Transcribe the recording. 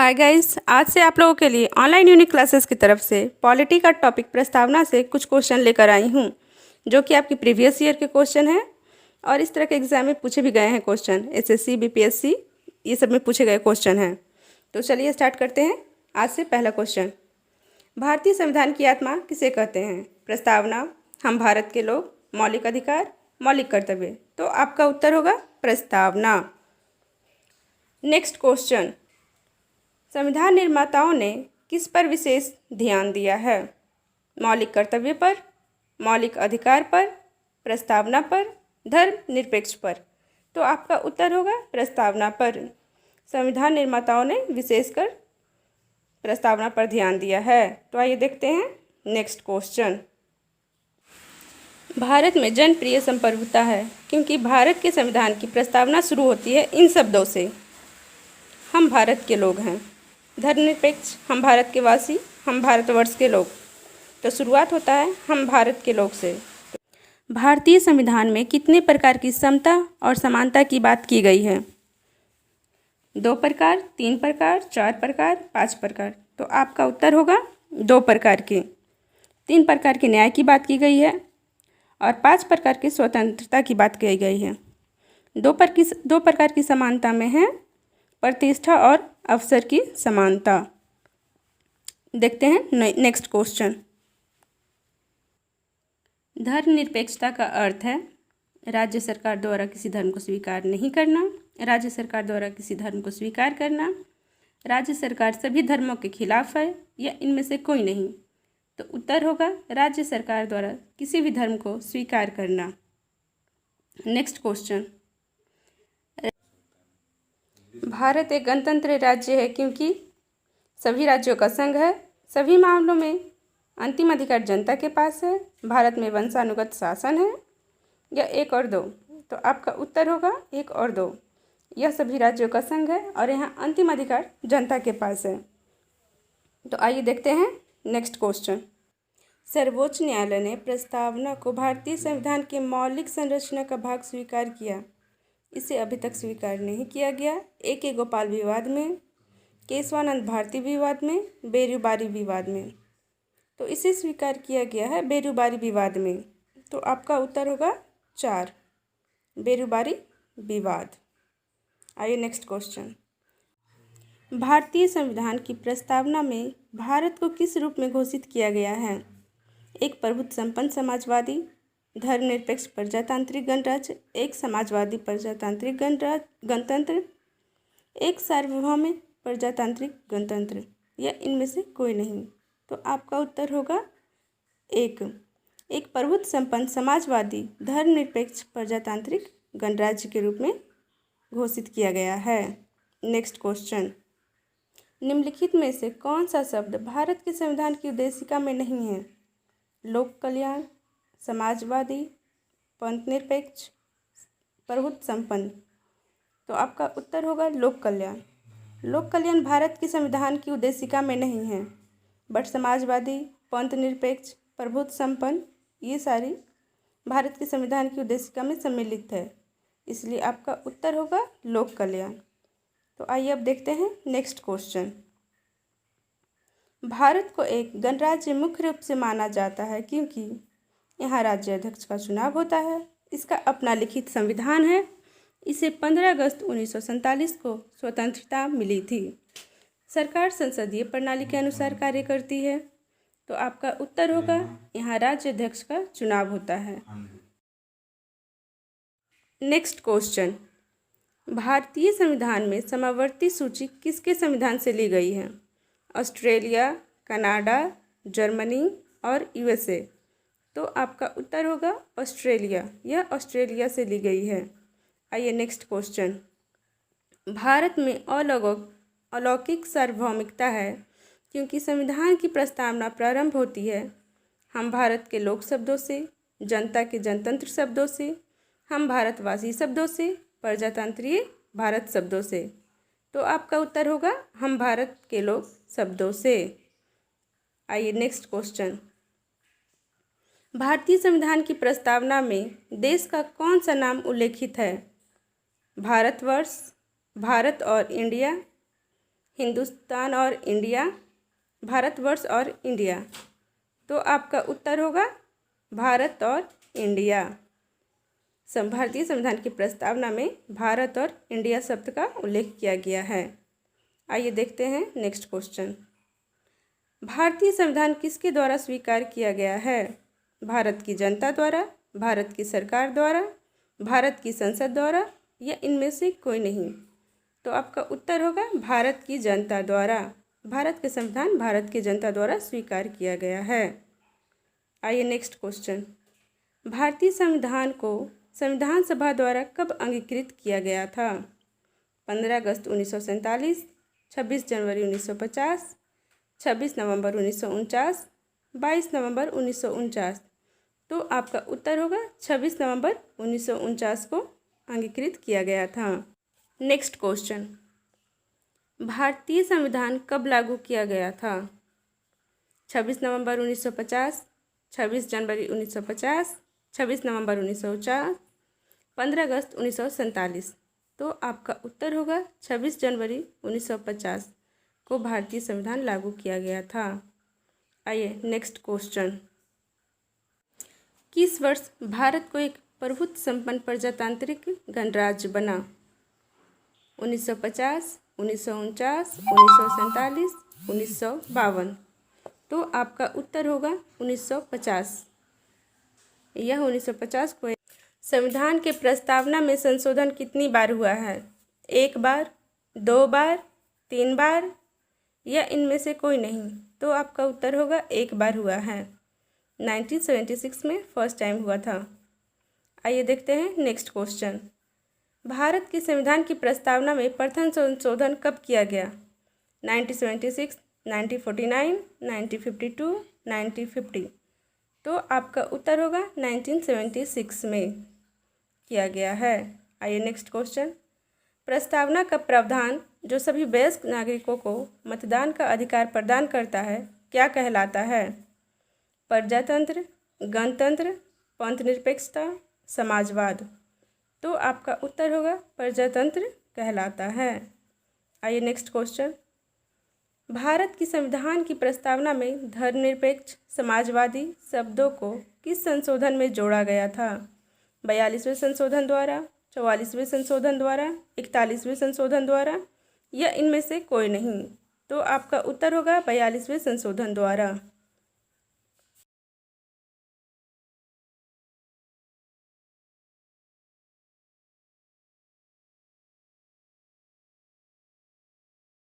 Hi guys, आज से आप लोगों के लिए ऑनलाइन यूनिक क्लासेस की तरफ से पॉलिटी का टॉपिक प्रस्तावना से कुछ क्वेश्चन लेकर आई हूँ, जो कि आपकी प्रीवियस ईयर के क्वेश्चन हैं और इस तरह के एग्जाम में पूछे भी गए हैं क्वेश्चन। एसएससी, बीपीएससी ये सब में पूछे गए क्वेश्चन हैं। तो चलिए स्टार्ट करते हैं। आज से पहला क्वेश्चन, भारतीय संविधान की आत्मा किसे कहते हैं? प्रस्तावना, हम भारत के लोग, मौलिक अधिकार, मौलिक कर्तव्य। तो आपका उत्तर होगा प्रस्तावना। नेक्स्ट क्वेश्चन, संविधान निर्माताओं ने किस पर विशेष ध्यान दिया है? मौलिक कर्तव्य पर, मौलिक अधिकार पर, प्रस्तावना पर, धर्मनिरपेक्ष पर। तो आपका उत्तर होगा प्रस्तावना पर। संविधान निर्माताओं ने विशेषकर प्रस्तावना पर ध्यान दिया है। तो आइए देखते हैं नेक्स्ट क्वेश्चन, भारत में जनप्रिय संप्रभुता है क्योंकि भारत के संविधान की प्रस्तावना शुरू होती है इन शब्दों से, हम भारत के लोग हैं, धर्मनिरपेक्ष, हम भारत के वासी, हम भारतवर्ष के लोग। तो शुरुआत होता है हम भारत के लोग से। भारतीय संविधान में कितने प्रकार की समता और समानता की बात की गई है? 2 प्रकार, 3 प्रकार, 4 प्रकार, 5 प्रकार। तो आपका उत्तर होगा 2 प्रकार के। 3 प्रकार के न्याय की बात की गई है और 5 प्रकार की स्वतंत्रता की बात की गई है। 2 प्रकार की समानता में है प्रतिष्ठा और अवसर की समानता। देखते हैं नेक्स्ट क्वेश्चन, धर्मनिरपेक्षता का अर्थ है राज्य सरकार द्वारा किसी धर्म को स्वीकार नहीं करना, राज्य सरकार द्वारा किसी धर्म को स्वीकार करना, राज्य सरकार सभी धर्मों के खिलाफ है या इनमें से कोई नहीं। तो उत्तर होगा राज्य सरकार द्वारा किसी भी धर्म को स्वीकार करना। नेक्स्ट क्वेश्चन, भारत एक गणतंत्र राज्य है क्योंकि सभी राज्यों का संघ है, सभी मामलों में अंतिम अधिकार जनता के पास है, भारत में वंशानुगत शासन है या 1 और 2। तो आपका उत्तर होगा 1 और 2। यह सभी राज्यों का संघ है और यहाँ अंतिम अधिकार जनता के पास है। तो आइए देखते हैं नेक्स्ट क्वेश्चन, सर्वोच्च न्यायालय ने प्रस्तावना को भारतीय संविधान के मौलिक संरचना का भाग स्वीकार किया, इसे अभी तक स्वीकार नहीं किया गया। A.K. गोपाल विवाद में, केशवानंद भारती विवाद में, बेरुबारी विवाद में। तो इसे स्वीकार किया गया है बेरुबारी विवाद में। तो आपका उत्तर होगा 4, बेरुबारी विवाद। आइए नेक्स्ट क्वेश्चन, भारतीय संविधान की प्रस्तावना में भारत को किस रूप में घोषित किया गया है? एक प्रभुत्व संपन्न समाजवादी, धर्मनिरपेक्ष प्रजातांत्रिक गणराज्य, एक समाजवादी प्रजातांत्रिक गणतंत्र, एक सार्वभौमिक प्रजातांत्रिक गणतंत्र या इनमें से कोई नहीं। तो आपका उत्तर होगा एक प्रभुत्व संपन्न समाजवादी धर्मनिरपेक्ष प्रजातांत्रिक गणराज्य के रूप में घोषित किया गया है। नेक्स्ट क्वेश्चन, निम्नलिखित में से कौन सा शब्द भारत के संविधान की उद्देशिका में नहीं है? लोक कल्याण, समाजवादी, पंथनिरपेक्ष, प्रभुत्व संपन्न। तो आपका उत्तर होगा लोक कल्याण। लोक कल्याण भारत के संविधान की उद्देशिका में नहीं है, बट समाजवादी, पंथनिरपेक्ष, प्रभुत्व संपन्न ये सारी भारत के संविधान की उद्देशिका में सम्मिलित है, इसलिए आपका उत्तर होगा लोक कल्याण। तो आइए अब देखते हैं नेक्स्ट क्वेश्चन, भारत को एक गणराज्य मुख्य रूप से माना जाता है क्योंकि यहाँ राज्य अध्यक्ष का चुनाव होता है, इसका अपना लिखित संविधान है, इसे 15 अगस्त 1947 को स्वतंत्रता मिली थी, सरकार संसदीय प्रणाली के अनुसार कार्य करती है। तो आपका उत्तर होगा यहाँ राज्य अध्यक्ष का चुनाव होता है। नेक्स्ट क्वेश्चन, भारतीय संविधान में समावर्ती सूची किसके संविधान से ली गई है? ऑस्ट्रेलिया, कनाडा, जर्मनी और USA। तो आपका उत्तर होगा ऑस्ट्रेलिया, यह ऑस्ट्रेलिया से ली गई है। आइए नेक्स्ट क्वेश्चन, भारत में अलौकिक सार्वभौमिकता है क्योंकि संविधान की प्रस्तावना प्रारंभ होती है हम भारत के लोग शब्दों से, जनता के जनतंत्र शब्दों से, हम भारतवासी शब्दों से, प्रजातंत्रीय भारत शब्दों से। तो आपका उत्तर होगा हम भारत के लोग शब्दों से। आइए नेक्स्ट क्वेश्चन, भारतीय संविधान की प्रस्तावना में देश का कौन सा नाम उल्लेखित है? भारतवर्ष, भारत और इंडिया, हिंदुस्तान और इंडिया, भारतवर्ष और इंडिया। तो आपका उत्तर होगा भारत और इंडिया। भारतीय संविधान की प्रस्तावना में भारत और इंडिया शब्द का उल्लेख किया गया है। आइए देखते हैं नेक्स्ट क्वेश्चन। भारतीय संविधान किसके द्वारा स्वीकार किया गया है? भारत की जनता द्वारा, भारत की सरकार द्वारा, भारत की संसद द्वारा या इनमें से कोई नहीं। तो आपका उत्तर होगा भारत की जनता द्वारा। भारत के संविधान भारत की जनता द्वारा स्वीकार किया गया है। आइए नेक्स्ट क्वेश्चन। भारतीय संविधान को संविधान सभा द्वारा कब अंगीकृत किया गया था? 15 अगस्त 1947, 26 जनवरी 1950, 26 नवंबर 1949, 22 नवंबर 1949। तो आपका उत्तर होगा 26 नवंबर 1949 को अंगीकृत किया गया था। Next question. भारतीय संविधान कब लागू किया गया था? 26 नवंबर 1950, 26 जनवरी 1950, 26 नवंबर 1949, 15 अगस्त 1947। तो आपका उत्तर होगा 26 जनवरी 1950 को भारतीय संविधान लागू किया गया था। आइए नेक्स्ट क्वेश्चन। किस वर्ष भारत को एक प्रभुत्व संपन्न प्रजातांत्रिक गणराज्य बना? 1950, 1949, 1947, 1952। तो आपका उत्तर होगा 1950। यह 1950 को संविधान के प्रस्तावना में संशोधन कितनी बार हुआ है? 1 बार, 2 बार, 3 बार या इनमें से कोई नहीं। तो आपका उत्तर होगा 1 बार हुआ है। 1976 में फर्स्ट टाइम हुआ था। आइए देखते हैं नेक्स्ट क्वेश्चन। भारत के संविधान की प्रस्तावना में प्रथम संशोधन कब किया गया? 1976, 1949, 1952, 1950। तो आपका उत्तर होगा 1976 में किया गया है। आइए नेक्स्ट क्वेश्चन। प्रस्तावना का प्रावधान जो सभी वयस्क नागरिकों को मतदान का अधिकार प्रदान करता है क्या कहलाता है? प्रजातंत्र, गणतंत्र, पंथनिरपेक्षता, समाजवाद। तो आपका उत्तर होगा प्रजातंत्र कहलाता है। आइए नेक्स्ट क्वेश्चन। भारत की संविधान की प्रस्तावना में धर्मनिरपेक्ष, समाजवादी शब्दों को किस संशोधन में जोड़ा गया था? 42वें संशोधन द्वारा, 44वें संशोधन द्वारा, 41वें संशोधन द्वारा या इनमें से कोई नहीं। तो आपका उत्तर होगा 42वें संशोधन द्वारा।